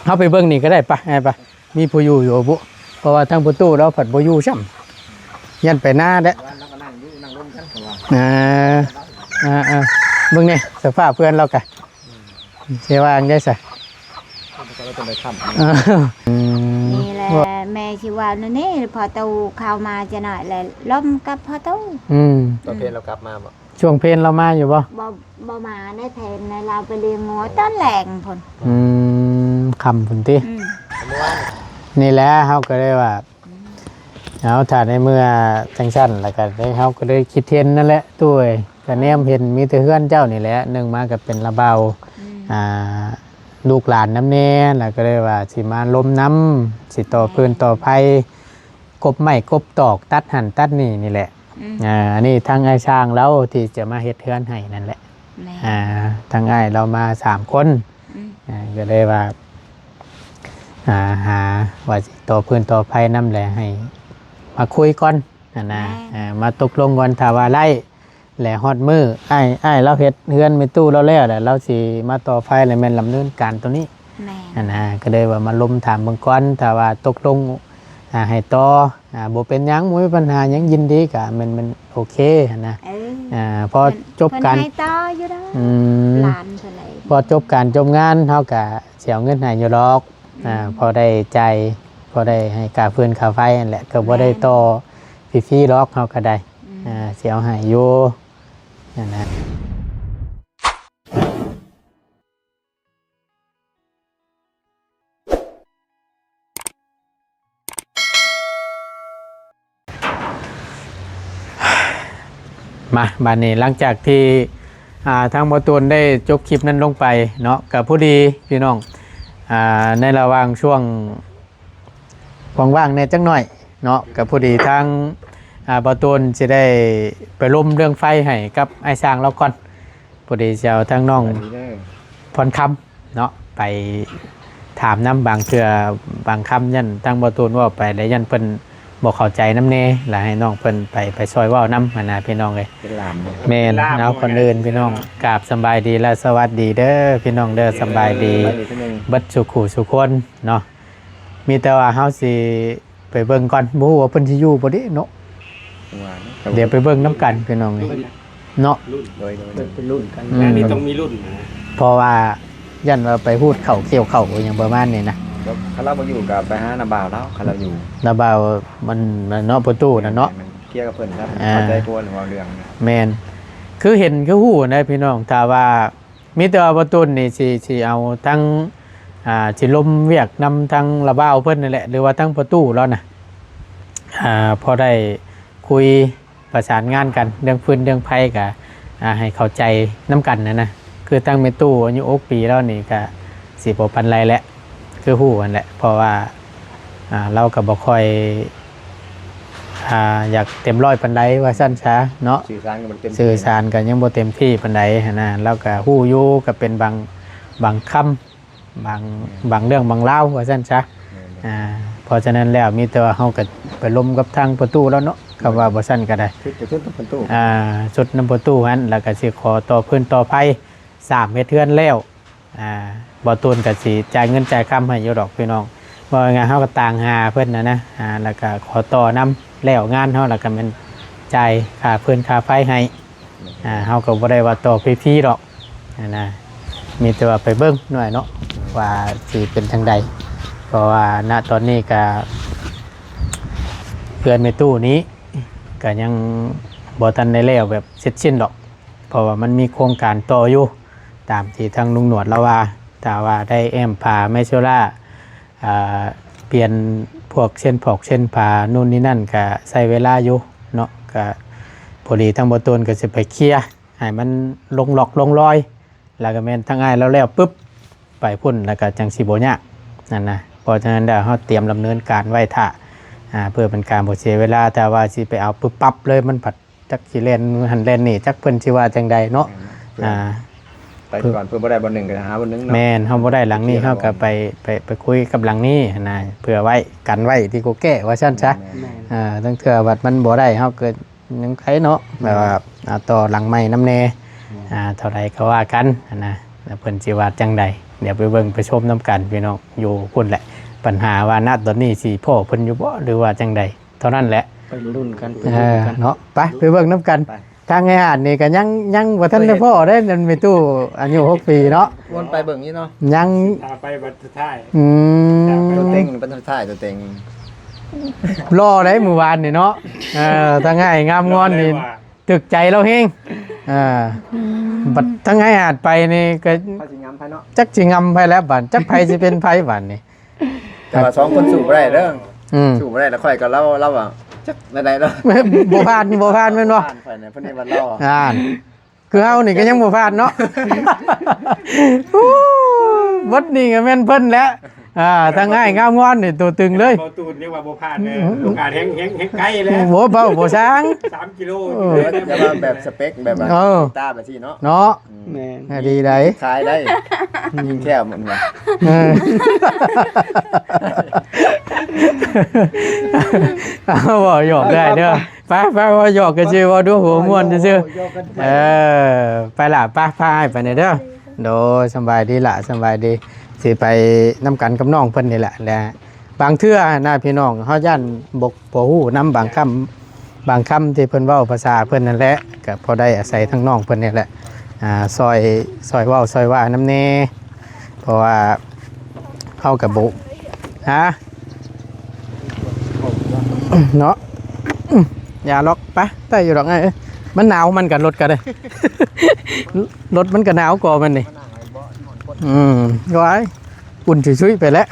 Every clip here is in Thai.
เฮาไปเบิ่งนี่ก็ได้ปะไงปะมีผู้อยู่อยู่บุเพราะว่าทางประตูเราผัดบ่อยู่ซ้ำยันไปหน้าเด้อเบิ่งนี่สภาพเพื่อนเรากะเสียว่าจังได้ซะนี่แหละแม่ชีว่านี่พอตู้เข้ามาจะหน่อยเลยล้มกับพอตู้ตอนเพลนเรากลับมาบ่ช่วงเพลนเรามาอยู่บ่มาในแทนในเราไปเลี้ยงงัวต้นแหลงผลคำพุ่นตินี่แหละเฮาก็ได้ว่าเอาถ้าในเมื่อจังซั่นแล้วก็ได้เฮาก็ได้คิดเห็นนั่นแหละตู้เอ้ยก็แนมเห็นมีแต่เฮือนเจ้านี่แหละนึงมาก็เป็นระเบาลูกหลานน้ำแน่แล้วก็ได้ว่าสิมาล้มน้ำสิต่อพื้นต่อไผ่กบไม้กบตอกตัดหั่นตัดนี่แหละอันนี้ทางไอ้ช้างแล้วที่จะมาเฮ็ดเฮือนให้นั่นแหละทางไอ้เรามา3 คนก็เลยว่าหาว่าสิต่อพื้นต่อไผ่น้ำแหละให้มาคุยก่อนนะมาตกลงก่อนถ้าว่าไล่แหละฮอดมือไอ้เราเฮ็ดเฮือนไม่ตู้เราแล้วแหละเราสิมาต่อไฟแล้วแม่นลำเนินการตัวนี้นะก็เลยว่ามาล้มถามเบิ่งก่อนถ้าว่าตกลงให้ต่อบ่เป็นหยังบ่มีปัญหาหยังยินดีก็มันโอเคนะพอจบการต่ออยู่แล้วหลานเท่าไหร่พอจบการจบงานเฮาก็สิเอาเงินให้อยู่ดอกพอได้ใจพอได้ให้ค่าฟืนค่าไฟนั่นแหละก็บ่ได้ต่อฟรีๆหรอกเฮาก็ได้สิเอาให้อยู่นั่นนะมาบัดนี้หลังจากที่ทางบ่ตูนได้จบคลิปนั้นลงไปเนาะกับผู้ดีพี่น้องในระหว่างช่วงว่างๆเนี่ยจักหน่อยเนาะกับผู้ดีทางบ่ตูนสิได้ไปล้มเรื่องไฟให้กับไอ้ช้างเราก่อนผู้ดีจะเอาทางน้องพรคำเนาะไปถามน้ำบางเทื่อบางคำยันทางบ่ตูนว่าไปแล้วยันเพิ่นบอกเข้าใจน้ำเน่แล้วให้น้องเพิ่นไปซอยว่าวน้ำนะพี่น้องเลยแม่นเอาคนอื่นพี่น้องกราบสบายดีและสวัสดีเด้อพี่น้องเด้อสบายดีเบิดสุขุสุคนเนาะมีแต่ว่าเฮาสิไปเบิ่งก่อนบ่ฮู้ว่าเพิ่นสิอยู่บ่ดิเนาะเดี๋ยวไปเบิ่งน้ำกันพี่น้องเลยเนาะเป็นรุ่นกันนี่ต้องมีรุ่นเพราะว่ายันว่าไปพูดเข่าเกี่ยวเข่าอย่างประมาณนี้นะเขาเราอยู่กับไปหานาบ่าวแล้วเขาเราอยู่นาบ่าวมันเนาะประตูนะเนาะเกี่ยวกับเพิ่นครับเข้าใจกวนหัวเรื่องแมนคือเห็นคือหูนะพี่น้องถ้าว่ามีแต่ว่าประตูนี่สิเอาทั้งสิลมเวียกนำทั้งระบ่าวเพิ่นนั่นแหละหรือว่าทั้งประตูแล้วนะพอได้คุยประสานงานกันเรื่องฟืนเรื่องไผ่กับให้เข้าใจน้ำกันนะคือตั้งเมตู้อายุ6 ปีแล้วนี่ก็10 ปันไรแหละคือหู้กันแหละเพราะว่าเรากับบ่ค่อยอยากเต็มร้อยปันไดว่าสั้นช้าเนาะสื่อสารกันยังบ่เต็มที่ปันไดนะแล้วก็หู้อยู่ก็เป็นบางคำบางเรื่องบางเล่าว่าสั้นช้าเพราะฉะนั้นแล้วมีแต่ว่าเฮาก็ไปล้มกับทางประตูแล้วเนาะคำว่าบ่สั้นก็ได้ชุดน้ำประตูนั้นแล้วก็สิขอต่อพื้นต่อไผ่3 เมตรเทือนแล้วบ่ตูนก็สิจ่ายเงินจ่ายคำให้อยู่ดอกพี่น้องบ่งานเฮาก็ต่างหาเพิ่นนะแล้วก็ขอต่อนำแล้วงานเฮาแล้วก็มันจ่ายค่าพื้นค่าไฟให้เฮาก็บ่ได้ว่าต่อฟรีๆดอกนะมีแต่ว่าไปเบิ่งหน่อยเนาะว่าสิเป็นทางใดเพราะว่าณตอนนี้ก็เพื่อนในตู้นี้ก็ยังบ่ทันได้แล้วแบบเสร็จสิ้นดอกเพราะว่ามันมีโครงการต่ออยู่ตามที่ทางลุงหนวดแล้วว่าถ้าว่าได้แอมผ่าไมโซล่าเปลี่ยนพวกเส้นผอกเส้นผ่านู่นนี่นั่นก็ใช้เวลาอยู่เนาะก็พอดีทางบ่ตูนก็สิไปเคลียร์ให้มันลงหลอกลงรอยแล้วก็แม่นทางอ้ายแล้วปุ๊บไปพุ่นแล้วก็จังสิบ่ยากนั่นนะเพราะฉะนั้นเดี๋ยวเฮาเตรียมดำเนินการไว้ท่าเพื่อเป็นการบ่เสียเวลาแต่ว่าสิไปเอาปึ๊บปั๊บเลยมันผัดจักสิเล่นหันเล่นนี่จักเพิ่นสิว่าจังใดเนาะไปก่อนเพื่อบ่ได้บ่หนึ่งก็หาบ่หนึ่งเนาะแม่นเฮาบ่ได้หลังนี้เฮาก็ไปคุยกับหลังนี้นะเพื่อไว้กันไว้ที่กูแก้ว่าซั่นซะตั้งเทื่อวัดมันบ่ได้เฮาเกิดยังไผเนาะแบบว่าต่อหลังใหม่นำแน่เท่าใดก็ว่ากันนะ เพิ่นสิว่าจังใดเดี๋ยวไปเบิ่งไปชมน้ำกันพี่น้องอยู่พุ่นแหละปัญหาว่าณตอนนี้สิพ่อเพิ่นอยู่บ่หรือว่าจังใดเท่านั้นแหละ ไปรุ่นกัน เนาะไปเบิ่งน้ำกันทางไอ้หาดนี่ก็ยังบ่ทันได้พ่อได้นั่นมีตู้อายุ6 ปีเนาะ วนไปเบิ่งนี่เนาะ ยัง ไปบัดสุดท้าย ตัวเต็งเป็นตัวท้ายตัวเต็ง รอได้มื้อวานนี่เนาะทางไอ้งามงอนนี่ตึกใจเราเฮงบัดทางไอ้หาดไปนี่ก็ เขาสิงามไผเนาะ จักสิงำไปแล้วบัดจักไผสิเป็นไผบัดนี่ แต่ว่า2คนสู้บ่ได้เด้อ อืม สู้บ่ได้แล้วค่อยก็เล่าว่าจักได้เนาะ บ่ผ่านแม่นบ่ ผ่านไปเนี่ยเพิ่นนี่ว่าเล่า คือเฮานี่ก็ยังบ่ผ่านเนาะ วัดนี่ก็แม่นเพิ่นแล้วทางง่ายงามงอนนี่ตัวตึงเลย บ่ตูนเรียกว่าบ่พลาดเลยโอกาสแฮงไกลแล้ว โหเบาบ่ช้าง 3 กิโล แต่ว่าแบบสเปคแบบว่าตาแบบซี่เนาะ เนาะ แม่น ดีได้ ขายได้ยิงแค่เหมือนว่า เอาบ่หยอกได้เด้อไปว่าหยอกกันซื่อว่าดูหัวม่วนซื่อไปล่ะไปพาไปนี่เด้อโดสบายดีล่ะสบายดีสิไปนํกันกับน้องเพิ่นนี่แหละและบางเทื่อนะพี่น้องเฮาย่านบกบ่ฮู้นำบางคำที่เพิ่นเว้าภาษาเพิ่นนั่นแหละก็พอได้อาศัยทั้งน้องเพิ่นนี่แหละซอยเว้าซอยว่าน้ำแน่เพราะว่าเฮากับบุฮะเนาะอย่าล็อกไปได้อยู่ดอกไงมันหนาวมันกันรถกันเลย รถมันก็หนาวกว่ามันนี่ก็ไอ้อุ่นชุยๆไปแล้ว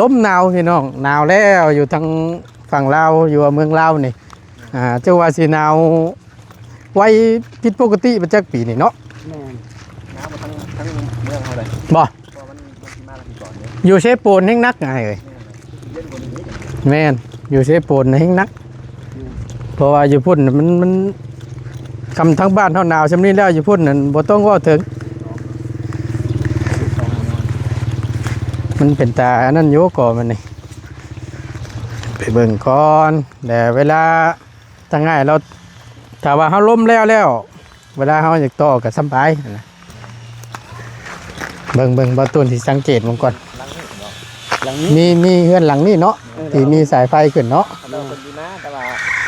ล้มหนาวพี่น้องหนาวแล้วอยู่ทางฝั่งลาวอยู่เมืองลาวนี่เจ้าว่าสิหนาวไว้ผิดปกติประจักปีนี่เนาะ น้ำมันทั้งเมืองเฮาเลย บ่ เพราะมันมาแล้วก่อนเนี่ย อยู่เชฟโปนแห่งนักไงเอ้ยแม่นอยู่เชฟโปนแห่งนักเพราะว่าอยู่พุ่นมันคำทั้งบ้านเท่าหนาวชำนี้แล้วอยู่พุ่นนั่นบ่ต้องว่าถึงมันเป็นตาอันนั้นโยก่อมันนี่ไปเบิ่งก่อนแต่เวลาตั้งง่ายเราถ้าว่าเขาล้มแล้วเวลาเขาอยากต่อกับสบายนะเบิ่งบ่ต้นที่สังเกตมันก่อนมีเฮือนหลังนี้เนาะที่มีสายไฟขึ้นเนาะ เราคนดีนะแต่ว่า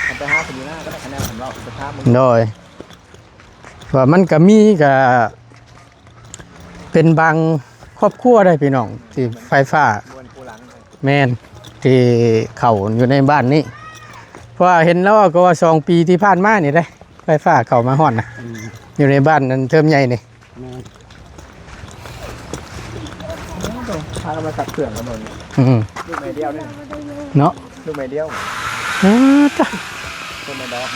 ทำไป5คนดีนะก็ได้คะแนนของเราสุขภาพมึง โดยว่ามันก็มีก็เป็นบางครอบครัวได้พี่น้องที่ไฟฟ้า บวนกูหลัง แม่นที่เข้าอยู่ในบ้านนี้เพราะว่าเห็นแล้วก็ว่า2 ปีที่ผ่านมานี่ได้ไฟฟ้าเข้ามาฮอดนะอยู่ในบ้านนั้นเทิมใหญ่นี่ พามาตัดเครื่องกันหมด ลูกไม้เดียวนี่ เนาะ ลูกไม้เดียว จ้ะ ลูกไม้ดอก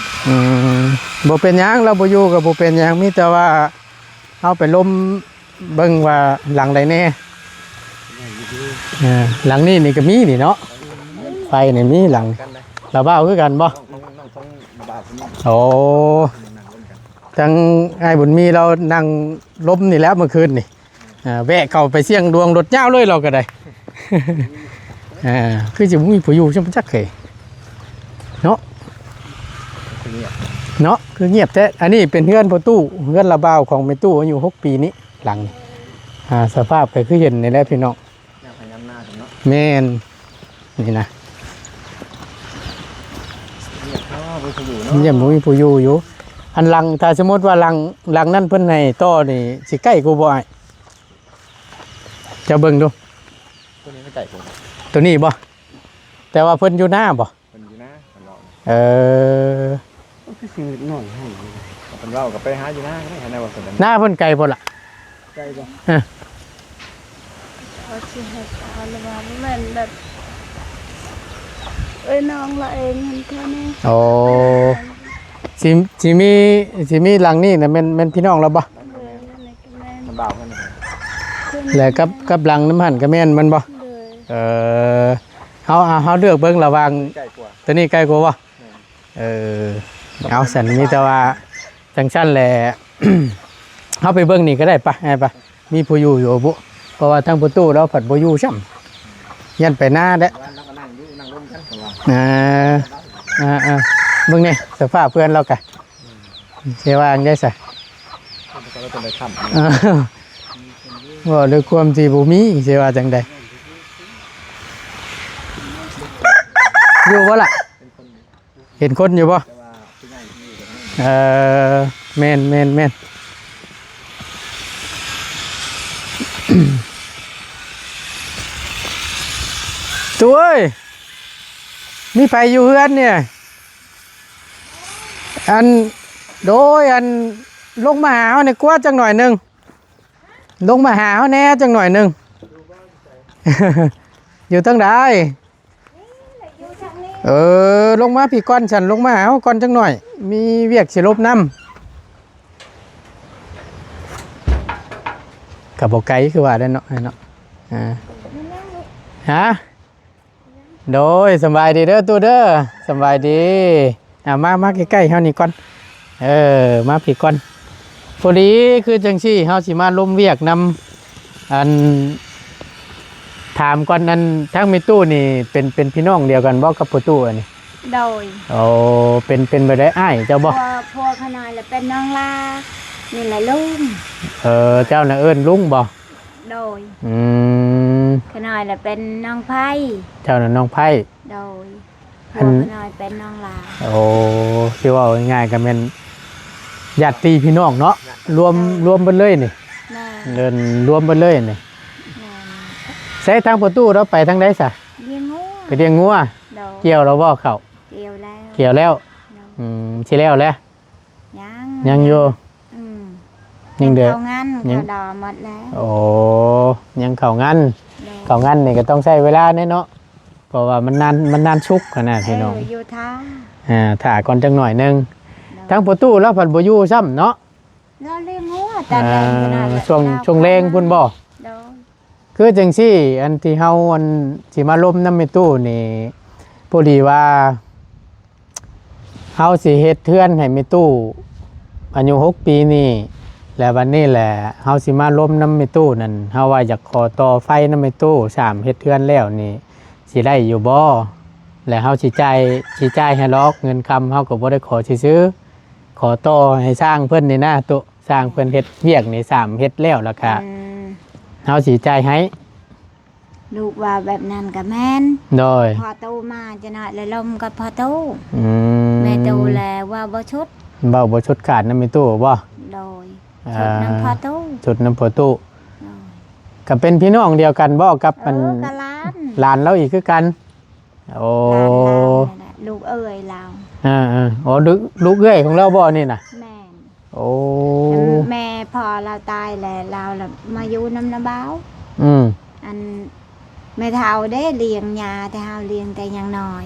บ่เป็นหยังเราบ่อยู่ก็บ่เป็นหยังมีแต่ว่าเอาไปล้มเบิ่งว่าหลังใดแน่หลังนี้นี่ก็มีนี่เนาะไฟนี่มีหลัง กันเลย เราบ้าคือกันบ่ น้องบ่าวคนนี้ โอ้ นั่งร่วมกัน ทั้งไอ้บุญมีเรานั่งล้มนี่แล้วเมื่อคืนนี่แวะเข้าไปเสี่ยงดวงรถยาวเลยเราก็ได้ คือจะมีผู้อยู่จังจักเคยเนาะ คนนี้ เนาะคือเงียบแท้อันนี้เป็นเฮือนประตูเฮือนระบาวของแม่ตู้อายุ6 ปีนี้หลังนี่สภาพก็คือเห็นนี่แหละพี่น้อง แนวพยายามหน้าถึงเนาะ แม่นนี่นะ เนี่ยเขาไปอยู่เนาะ มันยังบ่มีผู้อยู่อยู่อันหลังถ้าสมมติว่าหลังนั้นเพิ่นให้ต่อนี่สิใกล้กูบ่อ้ายจะเบิ่งดู ตัวนี้ไม่ไก่ผม ตัวนี้บ่แต่ว่าเพิ่นอยู่หน้าบ่ เป็นอยู่นะมันเรา ก็คือหน่อยให้ เป็นเรากับไปหาอยู่นะก็ได้คะแนนว่าสน หน้าเพิ่นไกลบ่ล่ะ ใจบ่ เขาสิให้เขาเลยว่าแม่นแบบน้องละเองเห็นแค่นี้ โอ้สิมีหลังนี่น่ะแม่นพี่น้องเราบ่ เลยนั่นนี่ก็แม่น มันบ่าวกัน ขึ้น แล้วกับหลังน้ำหั่นก็แม่นมันบ่ เลย เฮาเลือกเบิ่งระหว่าง ไก่กว่า ตัวนี้ไกลกว่าบ่เอาสันมีแต่ว่าจังซั่นแหละ เฮาไปเบิ่งนี่ก็ได้ปะให้ปะมีผู้อยู่บ่เพราะว่าทางประตูเราผัดบ่อยู่ซ้ำยันไปหน้าเด้ วันนั้นก็นั่งอยู่นั่งร่วมกันของเรา เบิ่งนี่สภาพเพื่อนเรากะเสียว่าจังได้ซะ ก็ต้องไปทำ ว่าด้วยความที่บ่มีสิว่าจังใดอยู่บ่ล่ะเห็นคนอยู่บ่แม่นตัวเอ้ยมีไผอยู่เฮือนเนี่ยอันโดยอันลงมาหาเฮาเนี่ยกว่าจังหน่อยหนึงลงมาหาเฮาแน่จังหน่อยหนึง อยู่ตั้งใดลงมาพี่ก้อนฉันลงมาหาเฮาก่อนจังหน่อย มีเวียกสิลบน้ำกับบ่ไกลคือว่าได้เนาะเนาะฮะโดยสบายดีเด้อตู้เด้อสบายดีมาใกล้ๆเฮานี่ก่อนมาพี่ก่อนพอดีคือจังซี่เฮาสิมาล้มเวียกนำอันถามก่อนนั้นทั้งมีตู้นี่เป็นพี่น้องเดียวกันบ่กับพ่อตู้อันนี้ โดย โอ้เป็นบ่ได้อ้ายเจ้าบ่ พวกขนาดละเป็นน้องลานี่แหละลุง เจ้าน่ะเอิ้นลุงบ่ โดย ม ขนาดละเป็นน้องไผ่ เจ้าน่ะน้องไผ่ โดยพ อั วน กขนาดเป็นน้องลา โอ้ที่ว่าง่ายๆก็แม่นญาติพี่น้องเนาะรวมเบิดเลยนี่ แม่ เดินรวมเบิดเลยนี่ แม่ ใช้ทางประตูเราไปทางใดซะ เลี้ยงงู ไปเลี้ยงงัว โดย เกี่ยวเราบ่เข้า เกี่ยวแล้ว เกี่ยวแล้ว โดย สิแล้วแหละ ยังอยู่ อืม ยังเด้อ เขางั้น ยัง เขาดอหมดแล้ว โอ้ยังเข้างั้น โดย เข้างั้นนี่ก็ต้องใช้เวลาแน่เนาะเพราะว่ามันนานชุกขนาดพี่น้อง อยู่ท่า ถ่าก่อนจังหน่อยหนึง โดย ทางประตูแล้วผัดบ่อยู่ซ้ำเนาะ เราเลี้ยงงูแต่แรงขนาดนั้น ช่วงแรงพุ่นบ่ โดย คือจังซี่อันที่เฮาอันสิมาล้มน้ำในตู้นี่พอดีว่าเฮาสิเฮ็ดเทือนให้มีตู้อายุ6 ปีนี่แล้ววันนี้แหละเฮาสิมาล้มน้ำในตู้นั่นเฮาว่าอยากขอต่อไฟน้ำในตู้3เฮ็ดเทือนแล้วนี่สิได้อยู่บ่แล้วเฮาสิจ่ายให้ล็อกเงินคำเฮาก็บ่ได้ขอซื้อๆขอต่อให้สร้างเพิ่นนี่นะตู้สร้างเพิ่นเฮ็ดเวียกนี่3เฮ็ดแล้วแล้วก็ อืม เฮาสิจ่ายให้ ลูกว่าแบบนั้นกับแม่น โดย พอตู้มาจะหน่อยเลยลมกับพอตู้ ม แม่ตู้แลว่าบ่ชุด เบาบ่ชุดขาดน้ำมีตู้บ่ โดยชุดน้ำพอตู้ ชุดน้ำพอตู้ โดย ก็เป็นพี่น้องเดียวกันบ่กับมัน กะล้าน หลานเราอีกคือกันโอ้ หลานเราเนี่ยแหละลูกเอ้ยเรา อ๋อลูกเอ้ยของเราบ่นี่น่ะ แม่น โอ้ แม่พอเราตายแล้วเราล่ะมาอยู่น้ำน้ำเบ้า อืม อันแม่เฒ่าได้เลี้ยงยาแต่เฮาเลี้ยงแต่ยังน้อย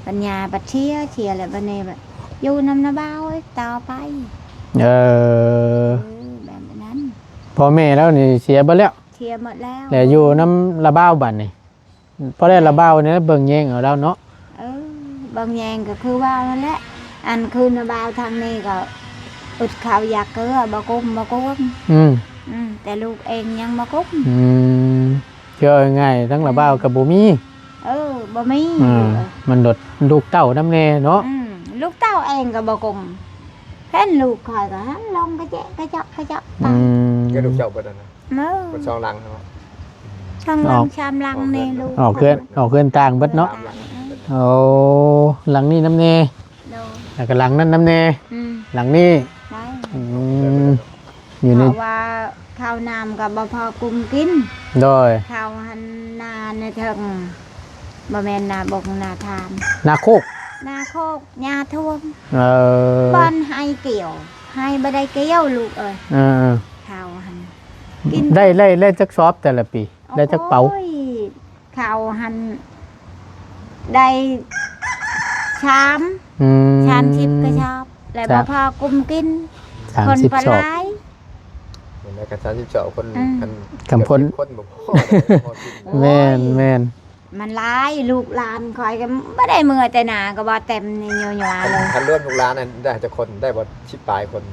ปัญญาบัดเชียแล้วบัดนี้แบบอยู่น้ำน้ำเบ้าต่อไป เออ แบบนั้น พ่อแม่แล้วนี่เสียบ่แล้ว เชียร์หมดแล้ว แล้วอยู่น้ำระบ้าวบัดนี่พอได้ระบ้าวนี่เบิ่งแยงเอาแล้วเนาะ บางอย่างก็คือว่านั่นแหละอันคืนน้ำเบ้าทางนี้ก็อึดข้าวอยากเกลือบกุ้ม อืม แต่ลูกเองยังบกุ้ม เชื่อง่ายทั้งระบ้าวกับบ่มี บ่มี มันดดลูกเต้าน้ำแน่เนาะ ลูกเต้าเองก็บกุ้มเห็นลูกคอยก็หันลงกระเจาะไป ก็ดูเจ้าเบิดนะ เมื่อ เบิดช่องหลังใช่ไหม ช่างลังชามลังนี่ลูก ออกเคลื่อนต่างเบิดเนาะโอ้หลังนี้น้ำเน โดน แล้วก็หลังนั้นน้ำเน อืม หลังนี้ ได้ อยู่ เพ ใน ราะว่าข้าวน้ำกับบ่พอกุมกิน โดย ข้าวหันนาในเถิงบ่แม่นนาบกนาทาน นาโคก นาโคกหญ้าท่วม เออ บ้านให้เกี่ยว ให้บ่ได้เกี่ยวลูกเอ้ย เออ ข้าวหัน ได้จักซอบแต่ละปี ได้จักเป๋า โอ้ยข้าวหันได้ชาม อืม ชามชิบก็ชอบแล้วบ่พอกุมกิน คน 30 ปลา ซอบ ร้าย เห็นไหมกัน30 เจ้าคน อืม กัน กำพล คนบ่พอพอกิน แม่นแม่น มันร้ายลูกหลานคอยกันไม่ได้มือแต่หนาก็บ่เต็มนี่ยัวๆเลย คันรวมลูกหลานนั่นได้จะคนได้บ่10 ปลายคน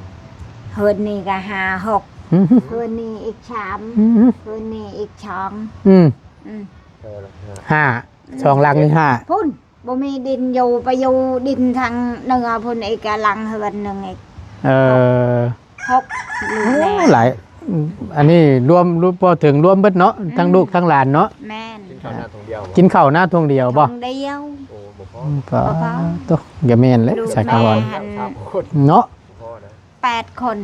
เฮินนี่ก็5 อืม 6เฮินนี่อีก3 อืม เฮินนี่อีกช่อง อืม อืม เออ 5ช่องหลังนี่5 พุ่นบ่มีดินอยู่ไปอยู่ดินทางเหนือพุ่นอีกกะหลังเฮินหนึงอีก เออ 6ลูกแน่ หลาย อันนี้รวมพอถึงรวมเบิดเนาะทั้งลูกทั้งหลานเนาะ แม่น กินข้าวหน้าทงเดียว กินข้าวหน้าทวงเดียวบ่ ทงเดียว โอ้บ่พอ ก็ตัวอย่าแม่นเลย ลูก สัก แม่ วัน หัน ครับคน เนาะ พ่อนะ 8 คน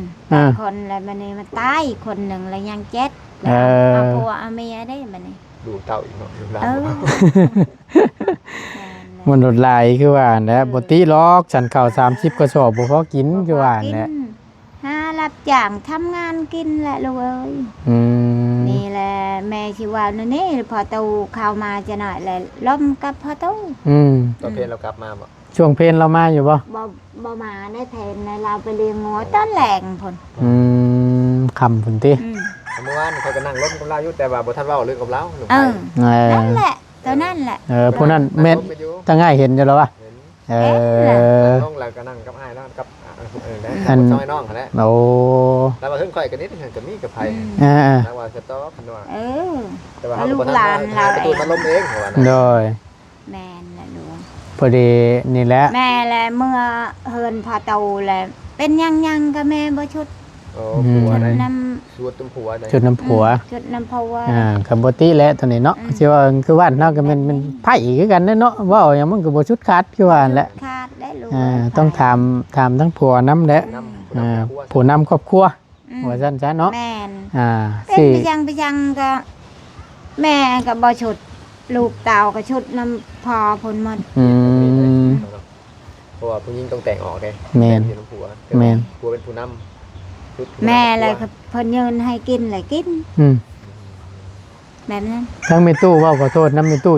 คนแล้วมันนี่มาตายคนหนึ่งแล้วยัง7แล้วเอาผัวเอาเมียได้มันนี่ ดูเต่าอีกเนาะดูหลาน เออ มันลดลายคือว่าแหละบ่ติล็อกฉันข้าว30กระสอบบ่พอกินคือว่าแหละ หารับจ้างทำงานกินแหละลูกเอ้ย อืม นี่แหละแม่ชิว่านี่พอตูเข้ามาจะหน่อยเลยล้มกับพอตู อืม ตอนเพลเรากลับมาบ่ ช่วงเพลนเรามาอยู่บ่ บ่มาได้แทนในเราไปเลี้ยงงัวต้นแหลงพน คำพุ่นติ เมื่อวานเขาก็นั่งรถกับเราอยู่แต่ว่าบ่ทันเว้าเรื่องกับเราหนุ่ม เอ ไทย อนั่นแหละตัวนั่นแหละ ผู้นั้นแม่น นั่งรถไปอยู่ ตั้งง่ายเห็นอยู่แล้ววะ เห็น เออ น้องเราก็นั่งกับอ้ายแล้วกับได้ อัน ซอยน้องเขาแหละ โอ้ แล้วมาถึงข่อยกันนิดนึงก็มีกับไผ อ่า แล้วว่าจะต้อคันว่า เออ แต่ว่าเขาบ่ทันว่าประตูมันล้มเองเขาว่า โดย แม่นแหละลูก พอดีนี่แหละ แม่แหละเมื่อเฮินพอตูแหละเป็นยังกับแม่บ่ชุด โอ้ผัว ชุด ได้ น้ ชวดตุ้มผัวได้ จุดน้ำผัว ชุดน้ำพัว กับบติแหละตัวนี้เนาะที่ว่าคือว่านเนาะก็มันไผ่คือกันเนาะว่าอย่างมันก็บ่ชุดคัดคือว่าแหละ ขาดได้ลูก ต้องถามทั้งผัวน้ำแหละ น้ำ ผู้นำครอบครัวว่าซั่นซะเนาะ แม่น เป็น สิ ไปยังก็แม่ก็บ่ชุดลูกเต่าก็ชุดน้ำพอผลหมด อืม เพราะว่าผู้หญิงต้องแต่งออกไง แม่น เป็นผัว แม่น ผัวเป็นผู้นำ แม่เลยครับเพิ่นยืนให้กินเลยกิน อืม แบบนั้น ทั้งมีตู้เว้าขอโทษน้ำมีตู้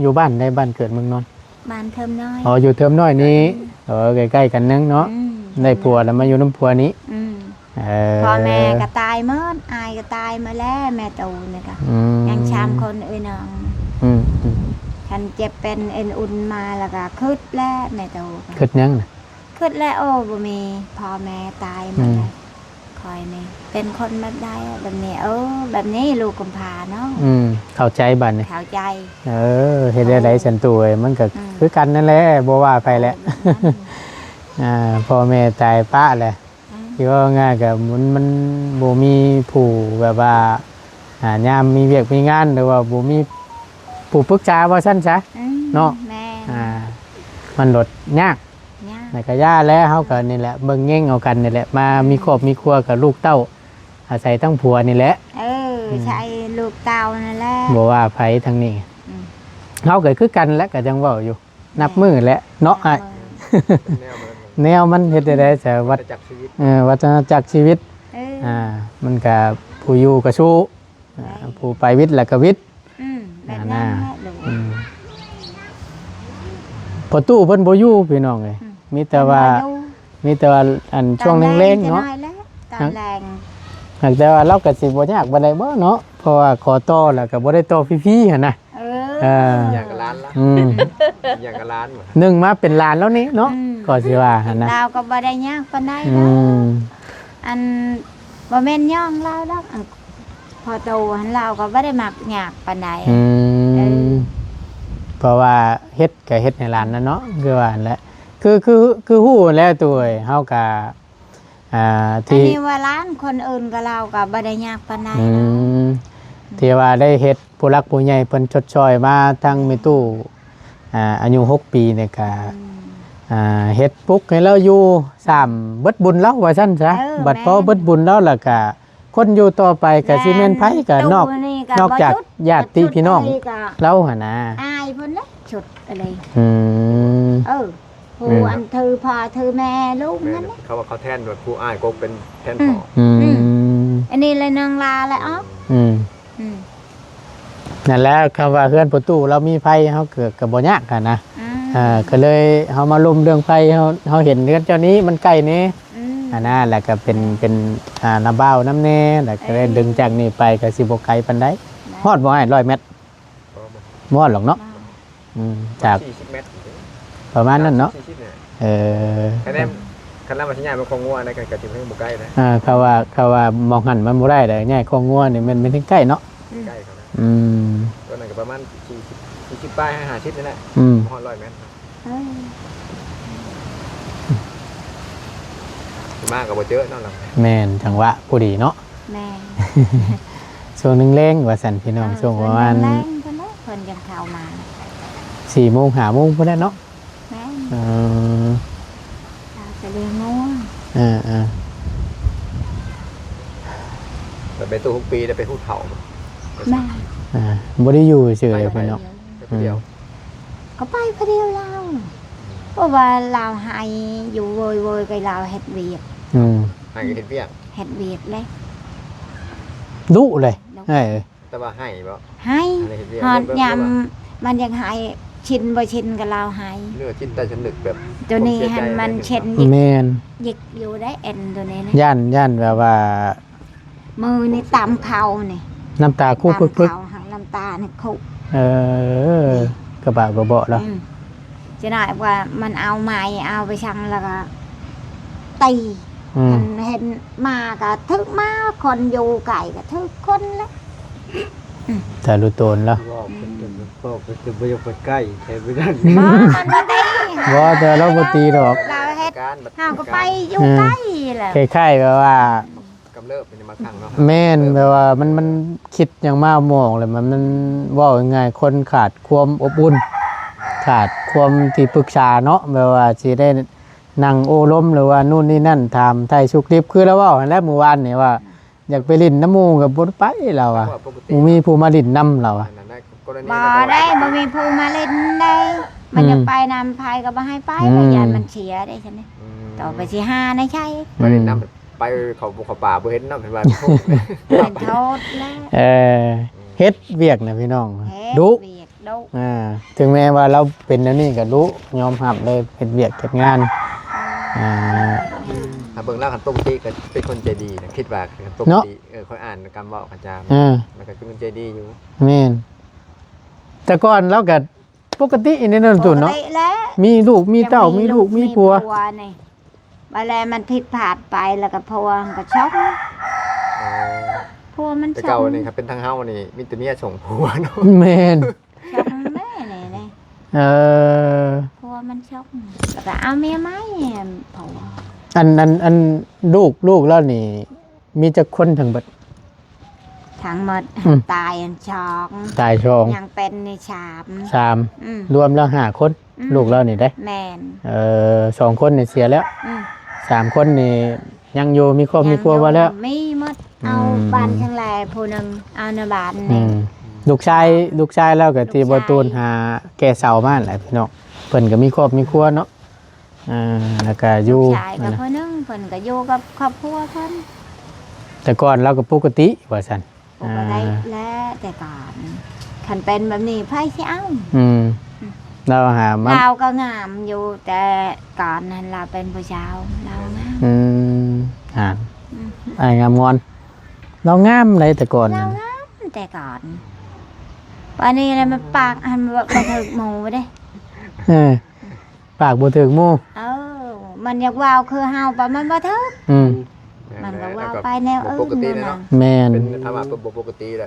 อยู่บ้านในบ้านเกิดเมืองนอนท์ บ้านเทิมน้อย อ๋ออยู่เทอมน้อยนี้ใกล้ๆกันนึงเนาะ อืม ได้ผัวแล้วมาอยู่น้ำผัวนี้ อืม เออ พ่อแม่ก็ตายเมื่ออายก็ตายมาแล้วแม่ตูนี่ก็ อืม ยังชามคนเอ้ยน้อง อืม คันเจ็บเป็นเอ็นอุ่นมาแล้วก็คึดแล้วแม่ตูก็ คิดยังน่ะ คึดแล้วโอ้บ่มีพ่อแม่ตายหมาแล้วคอยนี่เป็นคนแบบใดอะแบบนี้แบบนี้ลูกกำพร้าเนาะ เข้าใจบัดนี่ เข้าใจ เฮ็ดได้ไดฉันตัวมันก็คือกันนั่นแหละบ่ว่าไปแหละพ่อแม่ตายป้าแหละที่ว่าง่ายก็มันบ่มีผู้แบบว่ายามมีเวียกมีงานหรือว่าบ่มีผู้ปรึกษาว่าซั่นซะ เนาะ แม่ มันลดยาก เนี่ย ในกระยาแล้วเฮาก็นี่แหละเบิ่งแย่งเอากันนี่แหละมามีครอบมีครัวกับลูกเต้า อาศัยทั้งผัวนี่แหละ ใช่ลูกเต่านั่นแหละ บ่ว่าไผทางนี้ อืม เฮาก็คือกันแหล้วก็จังเว้าอยู่ นับมือแหละเนาะอ้าย แนวมัน แนวมันเฮ็ดได้จะวัด จักรชีวิต วัฒนจักรชีวิต เออ มันก็ผู้อยู่ก็สู้ผู้ไปวิทย์แล้วก็วิทย์ แบบนั้นแหละลูก พอตู้เพิ่นบ่อยู่พี่น้องเอ้ยมีแต่ว่าอันช่วงเร่งๆเนาะ ตอนแรง แต่ว่าเราก็สิบ่ยากบ่ได้บ่เนาะเพราะว่าขอต่อแล้วก็บ่ได้ต่อฟรีๆหั่นน่ะ อย่างกับร้านละ อย่างกับร้านเหมือน นึ่งมาเป็นล้านแล้วนี่เนาะก็สิว่าหั่นนะ เราก็บ่ได้ยากปานใด อื เนาะ ม อันบ่แม่นย่องเราดอกพอโตหันเราก็บ่ได้มักยากปานใด อื เอ ม อ เพราะว่าเฮ็ดก็เฮ็ดให้หลานนะเนาะคือว่าหั่นแหละคือฮู้แล้วตัวเอ้ยเฮาก็อัน ที่ นี้ว่าร้านคนอื่นก็เราก็บ่ได้ยากปานใด อื เนาะ มที่ว่าได้เฮ็ดผู้รักผู้ใหญ่เพิ่นชดช้อยมาทางมีตู้อายุ6ปีเนี่ยก็เฮ็ดปลุกให้เราอยู่3เบิดบุญแล้วว่าซั่นซะบัดพอเบิดบุญแล้วล่ะก็คนอยู่ต่อไปก็สิแม่นไผก็นอก นอกจากญาติพี่น้องเราหั่นน่ะ อายเพิ่นละชุดอะไร อืม ผู้อันถือพ่อถือแม่ลูก แม่ นั่น เขาว่าเขาแทนแบบผู้อ้ายกเป็นแทนพ่อ อืม อันนี้เลยนางลาเลยอ๋อ อืมนั่นแหละคำว่าเฮือนประตูเรามีไผเฮาเกิดก็บ่ยากกันนะก็เลยเฮามาลุมเรื่องไผเฮาเห็นเฮือนเจ้านี้มันใกล้นี้นะแล้วก็เป็นน้ำเบ้าน้ำแน่แล้วก็เลยดึงจากนี่ไปก็สิบ่ไกลปานใดฮอดบ่ให้100 เมตรบ่ฮอดหรอกเนาะจาก 40 เมตร ประมาณนั้นเนาะ 40เนี่ย เ คะแนนคันละมาชิ้นใหญ่มันคงงัวในการกระจิ้มให้บุกใกล้นะ เขาว่ามองหันมันบ่ได้เลยง่ายของงัวนี่มันถึงใกล้เนาะ ใกล้เขานะ อืม ตัวนั้นก็ประมาณ40ป้ายให้50นี่แหละ อืม ฮอด100 เมตรมากกับบ่เจอนั่นหรอก แม่นจังหวะผู้ดีเนาะ แ แม่ ช่วงหนึงแรงว่าซั่นพี่น้องช่วงประมาณ แรงเพิ่นเนาะเพิ่นยังเข้ามา 4 โมง 5 โมงพุ่นแหละเนาะ แม่ เออ เราจะเลี้ยงงัว เออ แต่ไปตู้ทุกปีได้ไปพูดเผา แม่ บ่ได้อยู่เฉยๆพี่น้อง ไปคนเดียว ก็ไปพอดียวเราเพราะว่าเราให้อยู่โวยๆกับเราเฮ็ดเวียก อืม ให้ก็เห็นเบี้ยง เฮ็ดเวียกเลย ดุเลยเออ แต่ว่าให้บ่ ให้ ให้เห็นเบี้ยง ฮอดยำมันยังให้ชินบ่ชินกับเราให้ เลือดชิ้นใต้ชั้นลึกแบบ ตัวนี้หันมันเช็ด แม่น ยิกอยู่ได้เอ็นตัวนี้นะ ย่านแบบว่า มือนี่ตำเข่านี่ น้ำตาคู่พึก ตำเข่าหักน้ำตานี่คุก ๆกระบะกระเบาะแล้ว จะหน่อยว่ามันเอาไม้เอาไปชังแล้วก็ตี อืม มันเห็นมาก็ทึกมาคนอยู่ไก่ก็ทึกคนละ แต่รู้ตนแล้ว ว่าเป็นจนพ่อเป็นจะไปไปใกล้ใช่ไม่ได้ บ่มันบ่ได้ ว่าแต่เราบ่ตีดอก เราเฮ็ด การแบบ เฮาก็ไปอยู่ใกล้แหละ คล้ายๆแบบว่า กำเริบเป็นมาขังเนาะ แม่นแบบว่ามันคิดอย่างมากมองเลยมันเว่ายังไงคนขาดความอบอุ่นขาดความที่ปรึกษาเนาะแบบว่าสิได้นั่งโอ้ล้มหรือว่านู่นนี่นั่นถามไทยชุกดิบคือแล้วเว่าหั่นแหล้วเมื่อวานนี่ว่า อยากไปลิ้นน้ำมูกกับบ่ไปเราอ่ะ ปกติ บ่มีผู้มาลิ้นน้ำเราอ่ะ นั่นได้กรณี บ่ได้บ่มีผู้มาเล่นได้มันจะไปนำภัยก็บ่ให้ไปพยานมันเสียได้ใช่ไหมต่อไปสิหานะใช่ ไปเล่นน้ำไปเขาป่าบ่เห็นน้ำเป็นว่าพวก เป็นโทษแล้ว เฮ็ดเวียกนะพี่น้อง เฮ็ด ดุ เวียกดุ ถึงแม้ว่าเราเป็นอันนี้ก็รู้ยอมรับเลยเฮ็ดเวียกเฮ็ดงานอ่า ถ้าเบิ่งแล้วคันปกติก็เป็นคนใจดีนะคิดว่าปก เนาะ ติค่อยอ่านคำเว้าอาจารย์ อ่า มันก็เป็นคนใจดีอยู่ แม่นแต่ก่อนเราก็ปกติในนั้นตุนเนาะ ปกติแล้ว มีลูกมีเต้ามีลูกมีผัว นี่บาแลมันผิดพลาดไปแล้วก็ผัวมันก็ช็อกผัวมัน แต่ ช็อ เก่าก นี่ครับเป็นทางเฮานี่มีแต่เมียส่งผัวเนาะ แม่น ช็อกแม่นี่ เออ ผัวมันช็อกแล้วก็เอาเมียไหมผัว อันลูกแล้วนี่ มีจักคนถึงเบิด ทั้งหมด อืม ตายอันช็อก ตายชอง ยังเป็นในฉาบ 3รวมแล้ว5คนลูกแล้วนี่ได้ แมน 2คนนี่เสียแล้ว อืม 3คนนี่ยังอยู่มีครอบมีครัวว่าแล้ว มีหมดเอา อืม บ้านช่างแลผู้หนึงเอาในบ้าน อื นี่ มลูกชายแล้วก็ที่ ลูกชาย บ่ตูนหาแก่เสาบ้านแหละพี่น้องเพิ่นก็มีครอบมีครัวเนาะแล้วก็อยู่ ลูกชายกับผู้หนึงเพิ่นก็อยู่กับครอบครัวเพิ่น แต่ก่อนเราก็ปกติว่าซั่น ปกติแล้วแต่ก่อนคันเป็นแบบนี้ไผสิเอา อืมเราหามา เราก็งามอยู่แต่ก่อนนั้นเราเป็นผู้ชายเรางาม อืมอ่า อืม ไอ้งามงอนเรางามเลยแต่ก่อน เรา นั่น งามแต่ก่อนวันนี้เลยมันปากอันบ่ถึกหมูเด้ เออปากบ่ถึงหมู่ เออมันอยากว่าวคือเฮาปะมันบ่ถึก อืม มันก็ว่าวไปแนวอื่น ปกติเลยเนาะ แม่น เป็นธรรมะปกติแหละ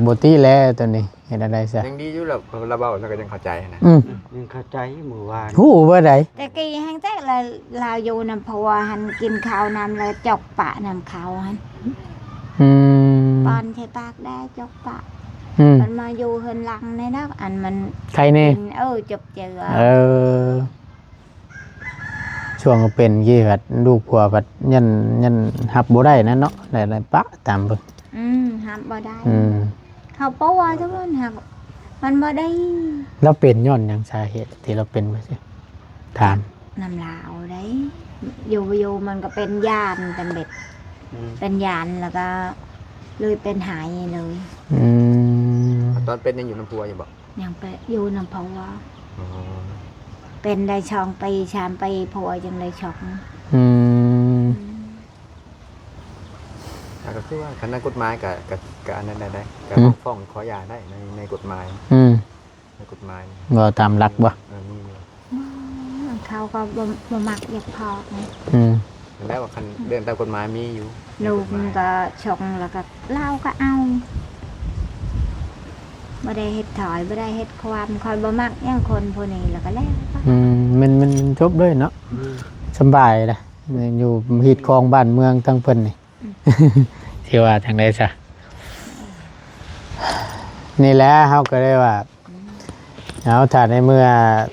บ่ติแล้วตัวนี้เฮ็ดอะไรซะ ยังดีอยู่แล้วเราเว้าแล้วก็ยังเข้าใจนะ อืม ยังเข้าใจเมื่อวาน ฮู้บ่ได้ แต่กี้แห่งแต่เราอยู่นำผัวหันกินข้าวนำแล้วจกปะนำเขาหัน อืม ปอนใช้ปากได้จกปะ อืม มันมาอยู่เฮือนหลังในนักอันมัน ใครแน่ กินจบเจือ เออช่วงก็เป็นยี่หัดลูกผัวผัดยันหับบ่ได้นั่นเนาะหลายๆปะตามเบิ่ง ห้ามบ่ได้ อืม เขาเพราะว่าทุกคนหักมันบ่ได้ แล้วเป็นย้อนหยังสาเหตุที่เราเป็นไปสิถาม นำลาวได้อยู่มันก็เป็นยานเป็นเบ็ดเป็นยานแล้วก็เลยเป็นหายเลย อืม ตอนเป็นยังอยู่น้ำพัวอยู่บ่ ยังไปอยู่นำผัวเป็นได้ช่องปีชามปีผัวยังได้ช็อก อืม ก็คือว่าคณะกฎหมายกับอันนั้นได้กับฟ้องขอหย่าได้ในกฎหมาย อืม ในกฎหมาย บ่ตามหลักบ่ นี่ เขาก็บ่มักอยากพอไง อืม แล้วว่าคันเรื่องตามกฎหมายมีอยู่ ลูกมันก็ชงแล้วก็เล่าก็เอาบ่ได้เฮ็ดถอยบ่ได้เฮ็ดความคอยบ่มักอย่างคนผู้นี้แล้วก็แล้ว อืมมันจบเลยเนาะสำบายล่ะอยู่ฮีดคลองบ้านเมืองทั้งเพิ่นนี่ ที่ว่าทางใดซะนี่แหละเฮาก็ได้ว่าเอาถ้าในเมื่อ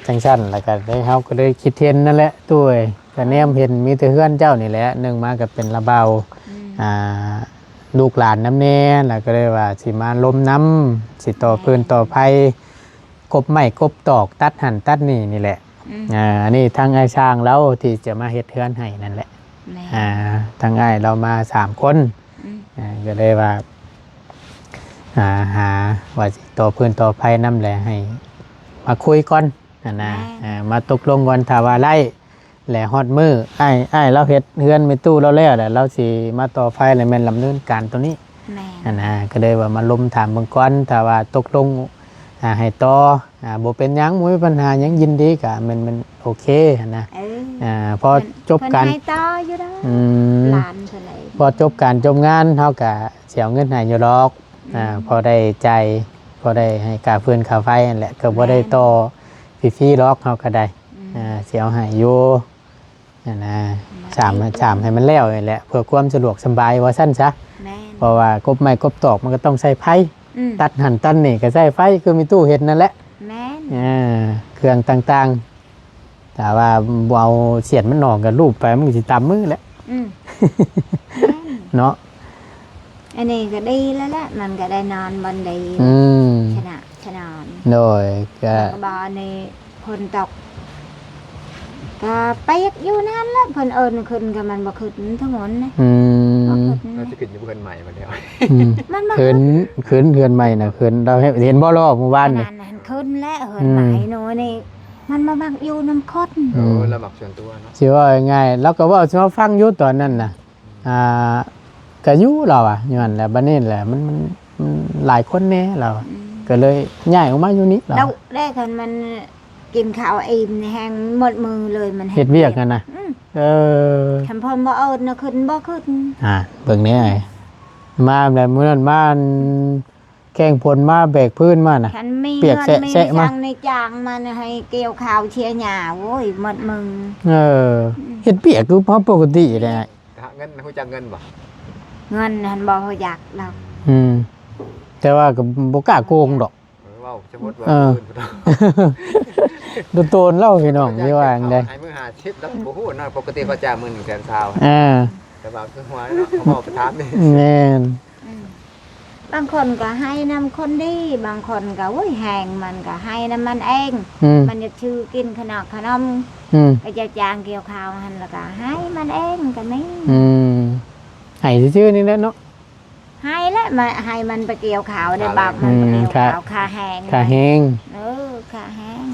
จังซั่นแล้วก็ได้เฮาก็ได้คิดเห็นนั่นแหละตู้เอ้ยก็แนมเห็นมีแต่เฮือนเจ้านี่แหละหนึงมาก็เป็นระเบาลูกหลานน้ำแน่แล้วก็เลยว่าสิมาล้มน้ำสิต่อพื้นต่อไผกบไม้กบตอกตัดหั่นตัดนี่แหละอันนี้ทางไอ้ช้างแล้วที่จะมาเฮ็ดเฮือนให้นั่นแหละทางไอ้เรามา3คนก็เลยว่าหาว่าสิต่อพื้นต่อไผนำแหละให้มาคุยก่อนนะมาตกลงก่อนถ้าว่าไล่แหละฮอดมือไอ้เราเฮ็ดเฮือนไม่ตู้เราแล้วแหละเราสิมาต่อไฟแล้วแม่นดำเนินการตัวนี้นะก็เลยว่ามาล้มถามเบิ่งก่อนถ้าว่าตกลงให้ต่อบ่เป็นหยังบ่มีปัญหาหยังยินดีก็มันโอเคนะพอจบการให้ต่ออยู่เด้อหลานเท่าไหร่พอจบการจบงานเฮาก็สิเอาเงินให้อยู่ดอกพอได้ใจพอได้ให้ค่าฟืนค่าไฟนั่นแหละก็บ่ได้ต่อฟรีๆหรอกเฮาก็ได้สิเอาให้อยู่นะชามให้มันแล้วนี่แหละเพื่อความสะดวกสบายว่าซั่นซะเพราะว่ากบไม้กบตอกมันก็ต้องใช้ไฟตัดหั่นตันนี่ก็ใช้ไฟคือมีตู้เฮ็ดนั่นแหละแม่นเครื่องต่างๆแต่ว่าเอาเสียดมันออกกับรูปไปมันสิตามมือแหละเนาะอันนี้ก็ดีแล้วแหละมันก็ได้นอนบนดีชนะโดยก็บ่นี่ฝนตกก็ไปอยู่นั่นแหละเพิ่นเอิ้นขึ้นก็มันบ่ขึ้นทั้งหมดนะเราจะขึ้นอยู่เพิ่นใหม่มาแล้วมันบ่ขึ้นเฮือนใหม่น่ะขึ้นเราเห็นบ่รอบหมู่บ้านนี่ขึ้นแล้วเฮือนใหม่โน่นี่มันมามักอยู่น้ำคดเรามักส่วนตัวเนาะสิว่าง่ายแล้วก็เว้าสิมาฟังอยู่ตอนนั้นน่ะก็อยู่เราย้อนแล้วบัดนี้แหละมันหลายคนแน่เราก็เลยย้ายออกมาอยู่นี่เราได้คันมันกินข้าวอิ่มในแห้งหมดมือเลยมันเฮ็ดเวียกกันนะทำพรบ่เอิญนะขึ้นบ่ขึ้นเบิ่งนี้ไงมาแบบมื้อนั้นมาแข่งผลมาแบกพื้นมาน่ะเปียกแซะมาในจางมันให้เกี่ยวข้าวเชียหญ้าโว้ยหมดมือเฮ็ดเปียกคือเพราะปกติแหละเงินฮู้จักเงินบ่เงินหันบ่ฮู้จักดอกแต่ว่าก็บ่กล้าโกงดอกว้าวสมมุติว่าโดนเล่าพี่น้องที่ว่าจังได๋ให้มื้อ50แล้วบ่ฮู้นะปกติเขาจ่ายมื้อ120,000แต่ว่าคือหัวเนาะเขาบอกไปถามนี่แม่นบางคนก็ให้นำคนดีบางคนก็โอ้ยแหงมันก็ให้นำมันเองมันจะชื่อกินขนมก็จะจางเกี่ยวข้าวหั่นแล้วก็ให้มันเองก็มีให้ชื่อนี่แหละเนาะให้แล้วมาให้มันไปเกี่ยวข้าวได้บักมันไปเกี่ยวข้าวค่าแห้งค่าแห้งค่าแห้ง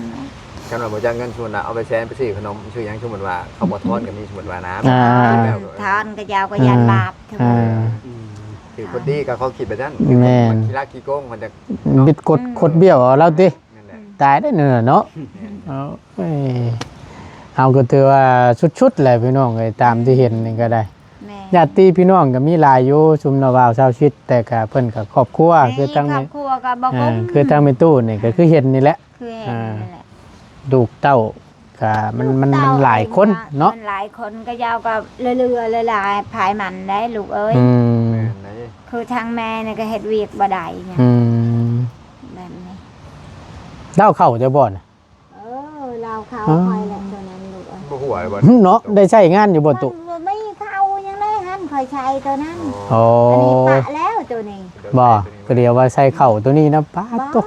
กันว่าบ่จ่ายเงินส่วนน่ะเอาไปแซนไปซื้อขนมชื่อหยังสมมุติว่าเขาบ่ทอนก็มีสมมุติว่าน้ำทอนก็ยาวก็ยันบาปคือคนดีก็เขาคิดแบบนั้นมันขี้รักขี้โกงมันจะบิดกดเบี้ยวแล้วติตายได้เนาะเอาก็ถือว่าชุดๆแหละพี่น้องไอ้ตามที่เห็นนี่ก็ได้ญาติพี่น้องก็มีหลายอยู่ชุมนาว่าวชาวชิดแต่ก็เพิ่นก็ครอบครัวคือทั้งครอบครัวก็บ่คงคือทั้งแม่ตู้นี่ก็คือเห็นนี่แหละลูกเต้าก็มันหลายคนเนาะมันหลายคนก็ยาวก็เรื่อยๆหลายๆภายมันได้ลูกเอ้ยคือทางแม่นี่ก็เฮ็ดเวียกบ่ได้ไงแบบนี้เล่าเข้าจะบ่น่ะเล่าเข้าไปแหละตัวนั้นลูกเอ้ยบ่ฮู้ว่าบ่เนาะได้ใช้งานอยู่บ่ตุไม่เข้ายังได้หั่นค่อยใช้ตัวนั้นอันนี้ปะแล้วตัวนี้บ่ก็เดียวว่าใส่เข้าตัวนี้นะป้าตุ๊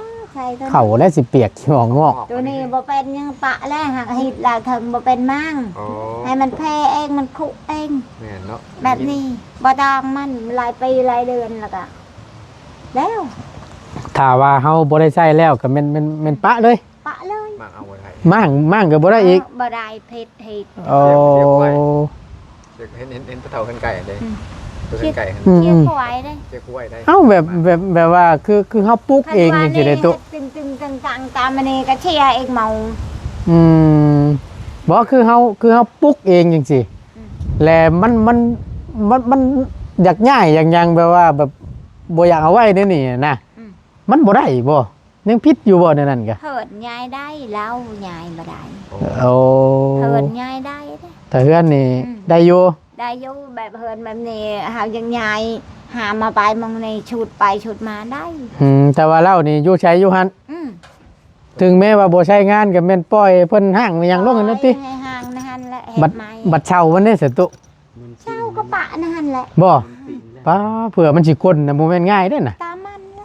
เข่าและสิเปียกขี้งอกตัวนี้บ่เป็นยังปะแล้วหักหิดลาวถึงบ่เป็นมั่งให้มันแพ้เองมันคุเองแบบนี้บ่ต้องมันหลายปีหลายเดือนแล้วก็แล้วถ้าว่าเฮาบ่ได้ใช้แล้วก็มันปะเลยมั่งเอาบ่ได้มั่งก็บ่ได้อีกบ่ได้เพชรเฮ็ดเห็นปลาเฒ่าเพิ่นไก่เด้ตัวไก่เชี่ยควายได้เชี่ยควายได้เอ้าแบบว่าคือเฮาปลูกเองจังซี่ได้ตุตึงจังตามมันนี่ก็เชียเองเมาบ่คือเฮาปลูกเองจังซี่แล้วมันอยากย้ายอย่างยังแบบว่าแบบบ่อยากเอาไว้ในนี่นะมันบ่ได้บ่ยังผิดอยู่บ่ในนั้นก็เฮิดย้ายได้แล้วย้ายบ่ได้โอ้เฮิดย้ายได้แต่เฮือนนี่ได้อยู่ ได้อยู่แบบเฮินแบบนี้หายังไงหามาไปมองในชุดไปชุดมาได้ แต่ว่าเรานี่อยู่ใช้อยู่หัน อืม ถึงแม้ว่าบ่ใช้งานก็แม่นปล่อยเพิ่นห้างไปยังลงกันเนาะติ ให้ห่างนะฮันแหละ บัด ไม้ บัดเช่ามันได้สิตุ เช่าก็ปะนะฮันแหละ บ่ป้าเผื่อมันสิคนน่ะบ่แม่นง่ายเด้อน่ะ ตามมันแหละ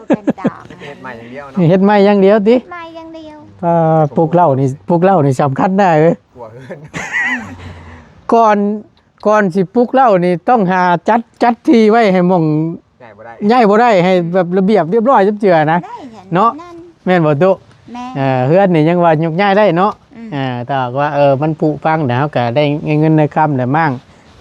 บ่เป็นดอก เฮ็ดใหม่อย่างเดียว นี่ เนาะ เฮ็ดไม้อย่างเดียวติ ไม้อย่างเดียว ปลูกเหล้านี่สำคัญได้เว้ย กลัวเกิน ก่อนสิปลูกเหล้านี่ต้องหาจัดที่ไว้ให้หม่อง ใหญ่บ่ได้ ย้ายบ่ได้ให้แบบระเบียบเรียบร้อยจับเจือนะ ได้ฉั เนาะ นั่น แม่นบ่ตุ แม่ เฮือนนี่ยังว่ายกย้ายได้เนาะ อืม แต่ว่ามันผุพังเดี๋ยวเฮาก็ได้เงินในคำได้มั่ง